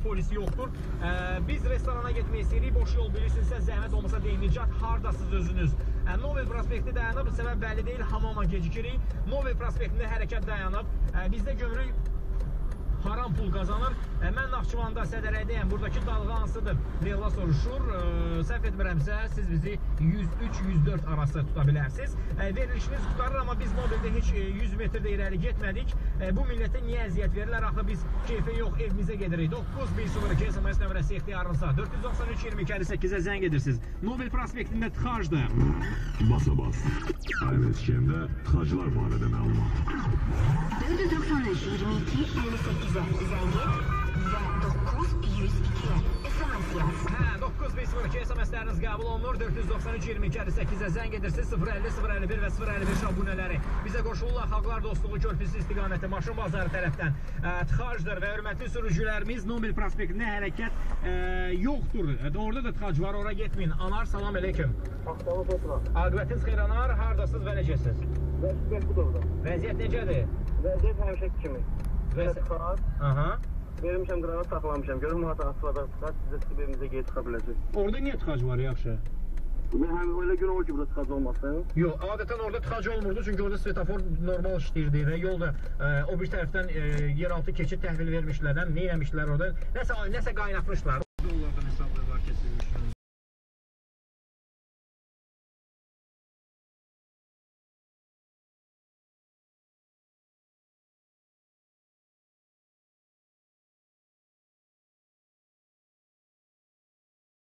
polis yoxdur. Biz restorana getmək istəyirik, boş yol bilirsinizsə, zəhmət olmasa deyin, Nicat, hardasınız özünüz? Novel prospekti dayanıb, səbəb bəlli deyil, hamama gecikirik. Novel prospektində hərəkət dayanıb. Bizdə gömrük haram pul qazanır. Mən Naxçıvanda Sədərəydəyəm. Buradakı dalğa hansıdır? Leyla soruşur. Səhv etmirəmsə, siz bizi 103-104 arası tuta bilərsiniz. Verilişiniz tutarır, amma biz mobildə heç 100 metrdə irəli getmədik. Bu millətə niyə əziyyət verirlər? Axı biz keyfə yox, evimizə gedirik. 910 SMS nömrəsi ixtiyarınızda. 493-22-58-ə zəng edirsiniz. Novel prospektində tıxacdır. Basa bas. AMSK'mdə tıxacılar barədə məlumat. 493-22-58-ə zəng et və 902-yə SMS yaz. 902 SMS-ləriniz qəbul olunur. 493-22-58-ə zəng edirsiniz. 050-051 və 055 abunələri bizə qoşulurlar. Xalqlar Dostluğu körpüsü istiqaməti maşın bazarı tərəfdən tıxacdır və hörmətli sürücülərimiz, Nobil prospektində hərəkət yoxdur. Orada da tıxac var, ora getməyin. Anar, salam aleyküm. Aqibətiniz xeyr, Anar, hardasınız və necəsiz? Vəziyyət budur. Vəziyyət necədir? Vəziyyət həmişəki kimi. Tıxac. Aha. Vermişəm qırağa, saxlamışam. Görüm, hata asılada tıxac, sizə çıxıb evimizə qeyd çıxa biləcək. Orada niyə tıxac var, yaxşı? Öyle gün olur ki, burada tıxac olmasın. Yox, adətən orada tıxac olmurdu, çünki orada svetofor normal işləyirdi və yolda o bir tərəfdən yeraltı keçid təhvil vermişlər, nə eləmişlər orada? Nəsə qaynatmışlar.